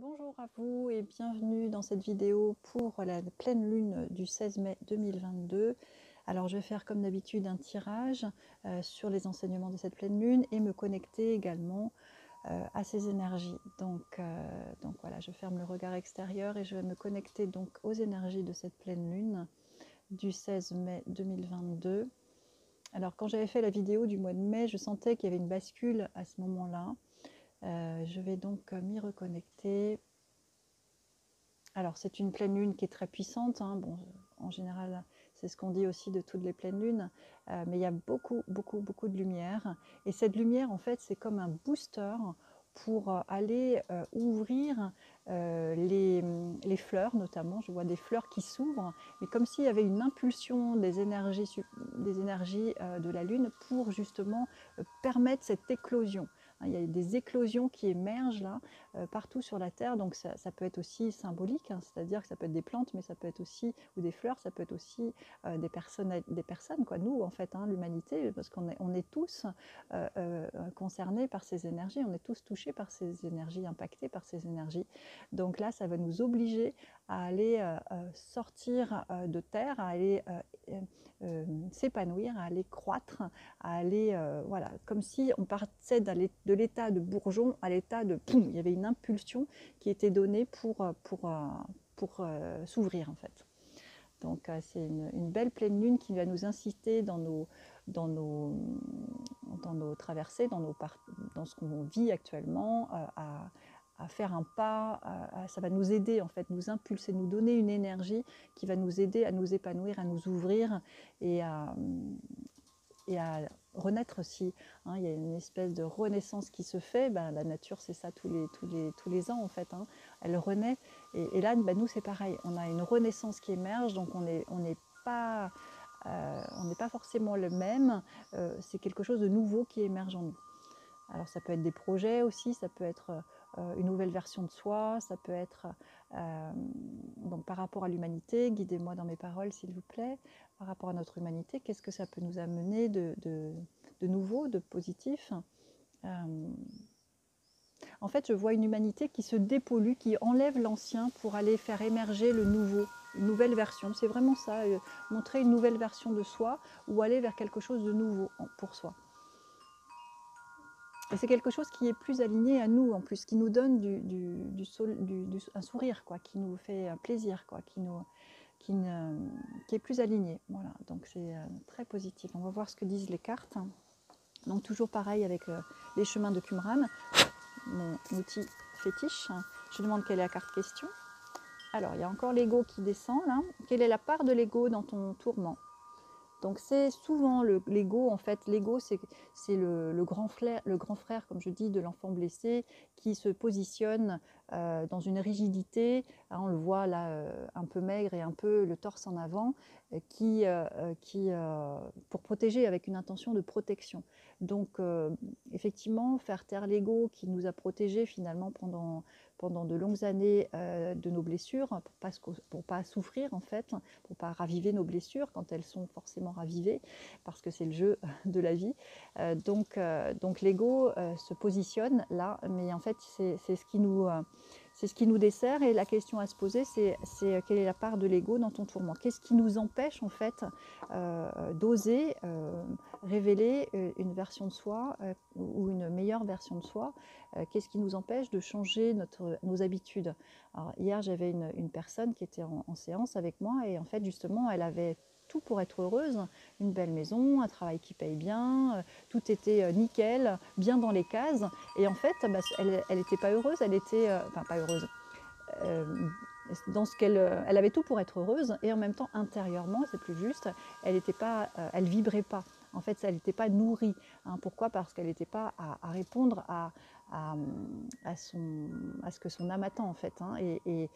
Bonjour à vous et bienvenue dans cette vidéo pour la pleine lune du 16 mai 2022. Alors je vais faire comme d'habitude un tirage sur les enseignements de cette pleine lune et me connecter également à ces énergies. Donc voilà, je ferme le regard extérieur et je vais me connecter donc aux énergies de cette pleine lune du 16 mai 2022. Alors quand j'avais fait la vidéo du mois de mai, je sentais qu'il y avait une bascule à ce moment-là. Je vais donc m'y reconnecter. Alors c'est une pleine lune qui est très puissante, hein. Bon, en général c'est ce qu'on dit aussi de toutes les pleines lunes, mais il y a beaucoup de lumière, et cette lumière en fait c'est comme un booster pour aller ouvrir les fleurs notamment. Je vois des fleurs qui s'ouvrent, mais comme s'il y avait une impulsion des énergies de la lune pour justement permettre cette éclosion. Il y a des éclosions qui émergent là, partout sur la Terre, donc ça peut être aussi symbolique, hein, c'est-à-dire que ça peut être des plantes, mais ça peut être aussi, ou des fleurs, ça peut être aussi des personnes, quoi, nous en fait, hein, l'humanité, parce qu'on est tous concernés par ces énergies, on est tous touchés par ces énergies, impactés par ces énergies. Donc là, ça va nous obliger à aller sortir de terre, à aller s'épanouir, à aller croître, à aller, voilà, comme si on partait de l'état de bourgeon à l'état de poum. Il y avait une impulsion qui était donnée pour s'ouvrir en fait. Donc c'est une belle pleine lune qui va nous inciter dans nos traversées, dans ce qu'on vit actuellement, à faire un pas. Ça va nous aider en fait, nous impulser, nous donner une énergie qui va nous aider à nous épanouir, à nous ouvrir et à renaître aussi, hein. Il y a une espèce de renaissance qui se fait. Ben, la nature c'est ça tous les ans en fait, hein. Elle renaît, et là ben, nous c'est pareil, on a une renaissance qui émerge, donc on n'est pas forcément le même, c'est quelque chose de nouveau qui émerge en nous. Alors ça peut être des projets aussi, ça peut être une nouvelle version de soi, ça peut être donc par rapport à l'humanité, guidez-moi dans mes paroles s'il vous plaît, par rapport à notre humanité, qu'est-ce que ça peut nous amener de nouveau, de positif. En fait, je vois une humanité qui se dépollue, qui enlève l'ancien pour aller faire émerger le nouveau, une nouvelle version. C'est vraiment ça, montrer une nouvelle version de soi ou aller vers quelque chose de nouveau pour soi. Et c'est quelque chose qui est plus aligné à nous, en plus, qui nous donne un sourire, quoi, qui nous fait un plaisir, quoi, qui est plus aligné. Voilà, donc c'est très positif. On va voir ce que disent les cartes. Donc toujours pareil avec les chemins de Qumran, mon outil fétiche. Je demande quelle est la carte question. Alors, il y a encore l'ego qui descend, là. Quelle est la part de l'ego dans ton tourment? Donc c'est souvent l'ego, en fait, l'ego c'est le grand frère, comme je dis, de l'enfant blessé, qui se positionne dans une rigidité, hein, on le voit là un peu maigre et un peu le torse en avant, pour protéger, avec une intention de protection. Donc effectivement, faire taire l'ego qui nous a protégés finalement pendant de longues années de nos blessures, pour pas souffrir en fait, pour pas raviver nos blessures quand elles sont forcément ravivées, parce que c'est le jeu de la vie. Donc l'ego se positionne là, mais en fait c'est ce qui nous dessert, et la question à se poser c'est quelle est la part de l'ego dans ton tourment? Qu'est-ce qui nous empêche en fait d'oser révéler une version de soi ou une meilleure version de soi? Qu'est-ce qui nous empêche de changer nos habitudes? Alors, hier, j'avais une personne qui était en séance avec moi, et en fait, justement, elle avait tout pour être heureuse, une belle maison, un travail qui paye bien, tout était nickel, bien dans les cases, et en fait, bah, elle n'était pas heureuse, elle était, enfin pas heureuse, dans ce elle avait tout pour être heureuse, et en même temps, intérieurement, c'est plus juste, elle vibrait pas. En fait, elle n'était pas nourrie. Hein. Pourquoi? Parce qu'elle n'était pas à répondre à ce que son âme attend en fait. Hein. Et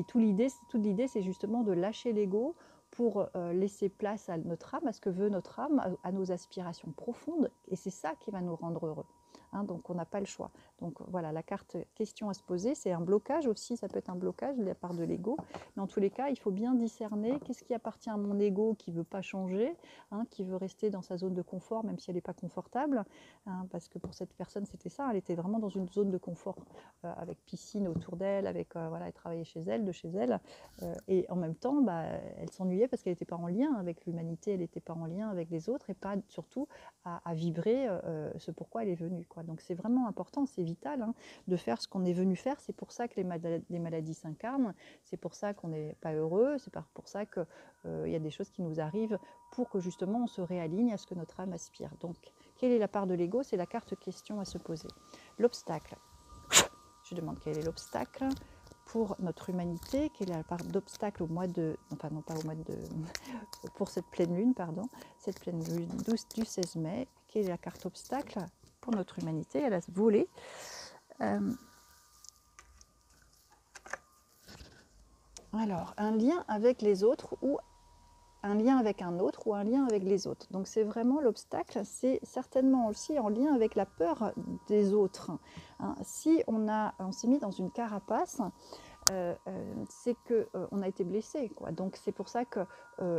toute l'idée, c'est justement de lâcher l'ego pour laisser place à notre âme, à ce que veut notre âme, à nos aspirations profondes. Et c'est ça qui va nous rendre heureux. hein, donc on n'a pas le choix. Donc voilà, la carte question à se poser, c'est un blocage aussi, ça peut être un blocage de la part de l'ego, mais en tous les cas, il faut bien discerner qu'est-ce qui appartient à mon ego qui ne veut pas changer, hein, qui veut rester dans sa zone de confort, même si elle n'est pas confortable, hein, parce que pour cette personne, c'était ça, elle était vraiment dans une zone de confort, avec piscine autour d'elle, avec voilà, elle travaillait chez elle, de chez elle, et en même temps, bah, elle s'ennuyait parce qu'elle n'était pas en lien avec l'humanité, elle n'était pas en lien avec les autres, et pas surtout à vibrer ce pourquoi elle est venue, quoi. Donc c'est vraiment important, c'est vital, hein, de faire ce qu'on est venu faire. C'est pour ça que les maladies s'incarnent, c'est pour ça qu'on n'est pas heureux, c'est pour ça qu'il y a des choses qui nous arrivent pour que justement on se réaligne à ce que notre âme aspire. Donc quelle est la part de l'ego? C'est la carte question à se poser. L'obstacle. Je demande quel est l'obstacle pour notre humanité, quelle est la part d'obstacle au mois de, enfin non pas au mois de, pour cette pleine lune, pardon, cette pleine lune du 16 mai, quelle est la carte obstacle pour notre humanité? Elle a volé. Alors, un lien avec les autres ou un lien avec un autre ou un lien avec les autres. Donc c'est vraiment l'obstacle, c'est certainement aussi en lien avec la peur des autres. Hein. Si on s'est mis dans une carapace, c'est qu'on a été blessé, quoi. Donc c'est pour ça que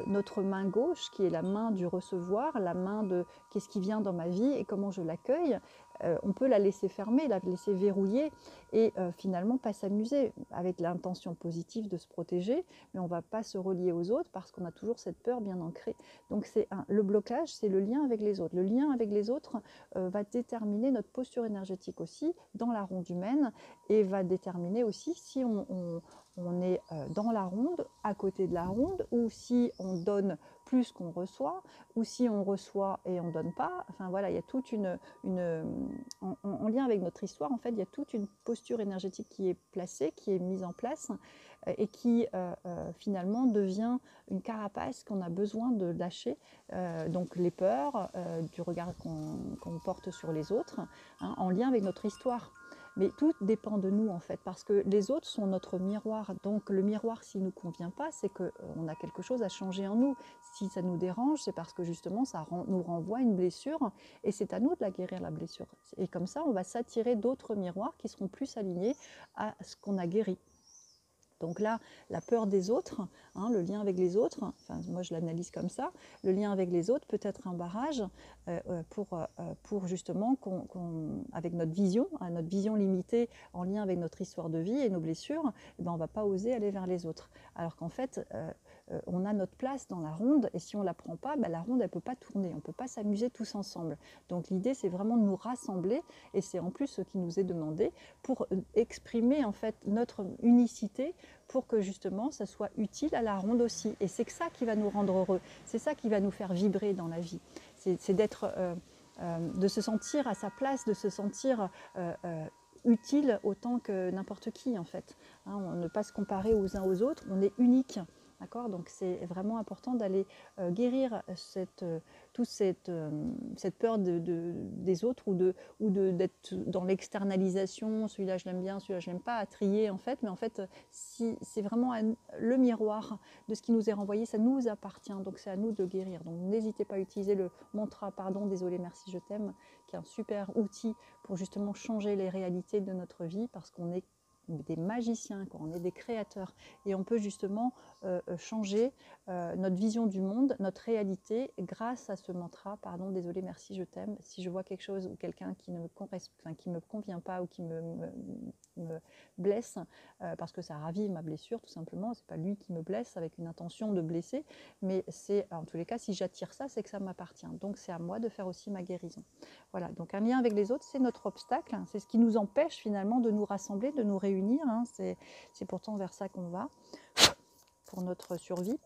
notre main gauche, qui est la main du recevoir, la main de qu'est-ce qui vient dans ma vie et comment je l'accueille, on peut la laisser fermer, la laisser verrouiller et finalement pas s'amuser avec l'intention positive de se protéger, mais on ne va pas se relier aux autres parce qu'on a toujours cette peur bien ancrée. Donc le blocage, c'est le lien avec les autres. Le lien avec les autres va déterminer notre posture énergétique aussi dans la ronde humaine et va déterminer aussi si on est dans la ronde, à côté de la ronde, ou si on donne plus qu'on reçoit, ou si on reçoit et on ne donne pas. Enfin voilà, il y a toute en lien avec notre histoire, en fait, il y a toute une posture énergétique qui est placée, qui est mise en place, et qui finalement devient une carapace qu'on a besoin de lâcher. Donc les peurs, du regard qu'on porte sur les autres, hein, en lien avec notre histoire. Mais tout dépend de nous en fait, parce que les autres sont notre miroir. Donc le miroir, s'il ne nous convient pas, c'est qu'on a quelque chose à changer en nous. Si ça nous dérange, c'est parce que justement ça nous renvoie une blessure et c'est à nous de la guérir, la blessure. Et comme ça, on va s'attirer d'autres miroirs qui seront plus alignés à ce qu'on a guéri. Donc là, la peur des autres, hein, le lien avec les autres, enfin, moi je l'analyse comme ça, le lien avec les autres peut être un barrage pour justement, avec notre vision limitée en lien avec notre histoire de vie et nos blessures, eh ben, on ne va pas oser aller vers les autres. Alors qu'en fait, on a notre place dans la ronde et si on ne la prend pas, ben, la ronde elle ne peut pas tourner, on ne peut pas s'amuser tous ensemble. Donc l'idée c'est vraiment de nous rassembler et c'est en plus ce qui nous est demandé pour exprimer en fait notre unicité pour que justement ça soit utile à la ronde aussi. Et c'est ça qui va nous rendre heureux, c'est ça qui va nous faire vibrer dans la vie. C'est d'être, de se sentir à sa place, de se sentir utile autant que n'importe qui en fait. Hein, ne pas se comparer aux uns aux autres, on est unique. D'accord, donc c'est vraiment important d'aller guérir toute cette peur des autres ou d'être dans l'externalisation, celui-là je l'aime bien, celui-là je l'aime pas, à trier en fait, mais en fait si c'est vraiment le miroir de ce qui nous est renvoyé, ça nous appartient, donc c'est à nous de guérir. Donc n'hésitez pas à utiliser le mantra pardon, désolé, merci, je t'aime, qui est un super outil pour justement changer les réalités de notre vie parce qu'on est des magiciens, quoi. On est des créateurs et on peut justement changer notre vision du monde, notre réalité grâce à ce mantra, pardon, désolé, merci, je t'aime. Si je vois quelque chose ou quelqu'un qui ne me convient pas ou qui me blesse, parce que ça ravive ma blessure tout simplement, c'est pas lui qui me blesse avec une intention de blesser, mais c'est en tous les cas si j'attire ça, c'est que ça m'appartient, donc c'est à moi de faire aussi ma guérison. Voilà, donc un lien avec les autres, c'est notre obstacle, c'est ce qui nous empêche finalement de nous rassembler, de nous réunir, hein. C'est pourtant vers ça qu'on va pour notre survie.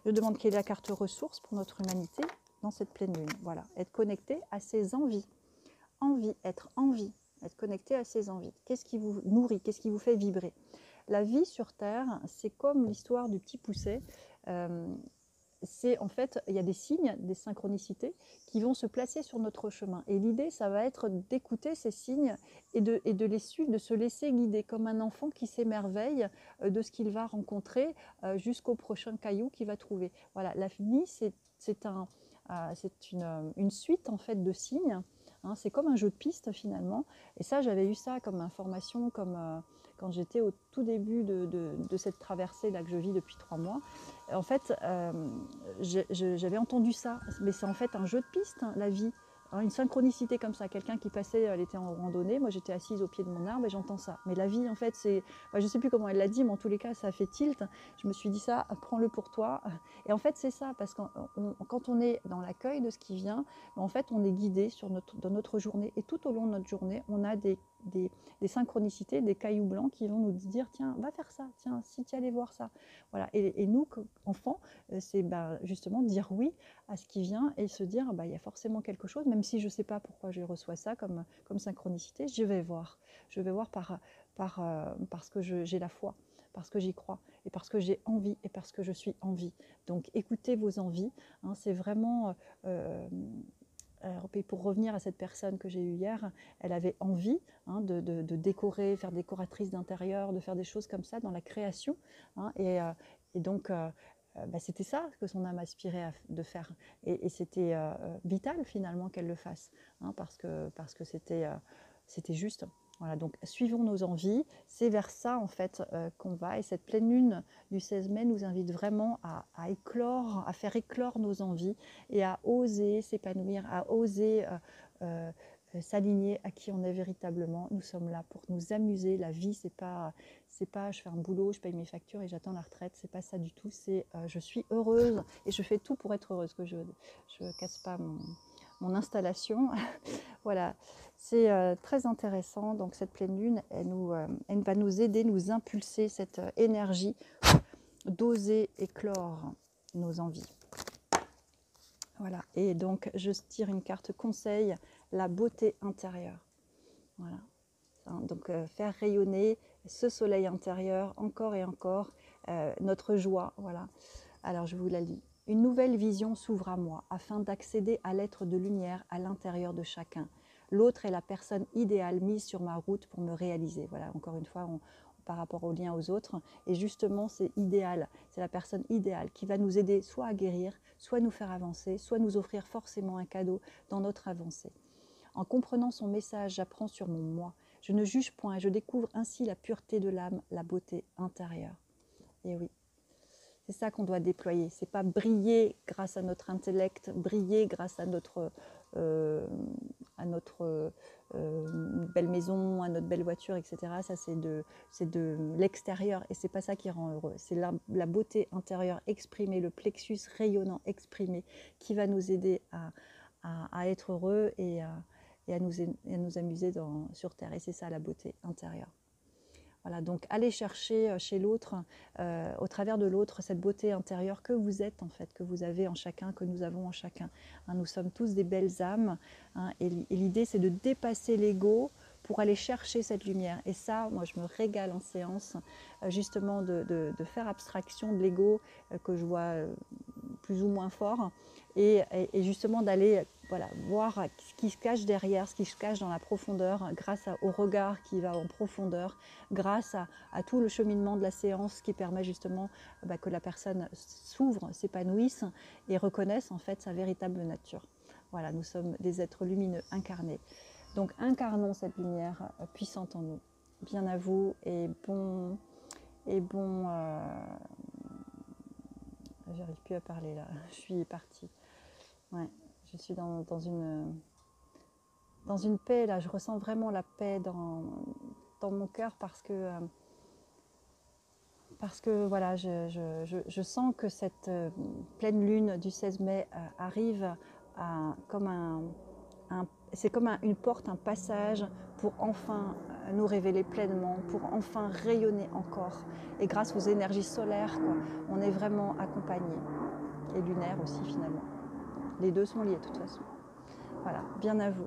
Je demande quelle est la carte ressources pour notre humanité dans cette pleine lune. Voilà, être connecté à ses envies, être connecté à ses envies. Qu'est-ce qui vous nourrit, qu'est-ce qui vous fait vibrer? La vie sur Terre, c'est comme l'histoire du petit pousset. C'est en fait, il y a des signes, des synchronicités qui vont se placer sur notre chemin. Et l'idée, ça va être d'écouter ces signes et de les suivre, de se laisser guider comme un enfant qui s'émerveille de ce qu'il va rencontrer jusqu'au prochain caillou qu'il va trouver. Voilà, la vie, c'est une suite en fait de signes hein. C'est comme un jeu de piste finalement. Et ça, j'avais eu ça comme information, comme quand j'étais au tout début de cette traversée là que je vis depuis 3 mois. En fait, j'avais entendu ça, mais c'est en fait un jeu de piste, hein, la vie. Une synchronicité comme ça, quelqu'un qui passait, elle était en randonnée, moi j'étais assise au pied de mon arbre et j'entends ça. Mais la vie, en fait, c'est, je ne sais plus comment elle l'a dit, mais en tous les cas, ça a fait tilt. Je me suis dit ça, prends-le pour toi. Et en fait, c'est ça, parce que quand on est dans l'accueil de ce qui vient, en fait, on est guidé dans notre journée. Et tout au long de notre journée, on a des synchronicités, des cailloux blancs qui vont nous dire, tiens, va faire ça, tiens, si tu allais voir ça. Voilà. Et nous, enfants, c'est justement dire oui à ce qui vient et se dire, il y a forcément quelque chose, même si je ne sais pas pourquoi je reçois ça comme synchronicité, je vais voir. Je vais voir parce que j'ai la foi, parce que j'y crois, et parce que j'ai envie, et parce que je suis en vie. Donc écoutez vos envies, hein, c'est vraiment... et pour revenir à cette personne que j'ai eue hier, elle avait envie, hein, de décorer, faire décoratrice d'intérieur, de faire des choses comme ça dans la création, hein, et donc c'était ça que son âme aspirait de faire. Et c'était vital finalement qu'elle le fasse, hein, parce que c'était juste. Voilà, donc suivons nos envies, c'est vers ça en fait qu'on va. Et cette pleine lune du 16 mai nous invite vraiment à éclore, à faire éclore nos envies et à oser s'épanouir, à oser s'aligner à qui on est véritablement. Nous sommes là pour nous amuser. La vie, c'est pas je fais un boulot, je paye mes factures et j'attends la retraite. C'est pas ça du tout. C'est je suis heureuse et je fais tout pour être heureuse. Que je casse pas mon installation. Voilà, c'est très intéressant. Donc cette pleine lune, elle va nous aider, nous impulser cette énergie d'oser éclore nos envies. Voilà, et donc je tire une carte conseil, la beauté intérieure. Voilà, donc faire rayonner ce soleil intérieur encore et encore, notre joie. Voilà, alors je vous la lis. Une nouvelle vision s'ouvre à moi afin d'accéder à l'être de lumière à l'intérieur de chacun. L'autre est la personne idéale mise sur ma route pour me réaliser. Voilà, encore une fois, par rapport au lien aux autres. Et justement, c'est idéal. C'est la personne idéale qui va nous aider soit à guérir, soit nous faire avancer, soit nous offrir forcément un cadeau dans notre avancée. En comprenant son message, j'apprends sur mon moi. Je ne juge point et je découvre ainsi la pureté de l'âme, la beauté intérieure. Et oui. C'est ça qu'on doit déployer. C'est pas briller grâce à notre intellect, briller grâce à notre belle maison, à notre belle voiture, etc. Ça, c'est de l'extérieur et c'est pas ça qui rend heureux. C'est la beauté intérieure exprimée, le plexus rayonnant exprimé qui va nous aider à être heureux et à nous amuser sur Terre. Et c'est ça la beauté intérieure. Voilà, donc allez chercher chez l'autre, au travers de l'autre, cette beauté intérieure que vous êtes en fait, que vous avez en chacun, que nous avons en chacun. Hein, nous sommes tous des belles âmes, hein, et l'idée c'est de dépasser l'ego pour aller chercher cette lumière. Et ça, moi je me régale en séance, justement de faire abstraction de l'ego que je vois plus ou moins fort, et justement d'aller voir ce qui se cache derrière, ce qui se cache dans la profondeur, grâce au regard qui va en profondeur, grâce à tout le cheminement de la séance qui permet justement que la personne s'ouvre, s'épanouisse et reconnaisse en fait sa véritable nature. Voilà, nous sommes des êtres lumineux incarnés. Donc incarnons cette lumière puissante en nous. Bien à vous et bon... J'arrive plus à parler là, je suis partie. Ouais, je suis dans une paix là, je ressens vraiment la paix dans mon cœur parce que voilà, je sens que cette pleine lune du 16 mai arrive c'est comme une porte, un passage pour enfin nous révéler pleinement, pour enfin rayonner encore. Et grâce aux énergies solaires, on est vraiment accompagné. Et lunaire aussi finalement. Les deux sont liés de toute façon. Voilà, bien à vous.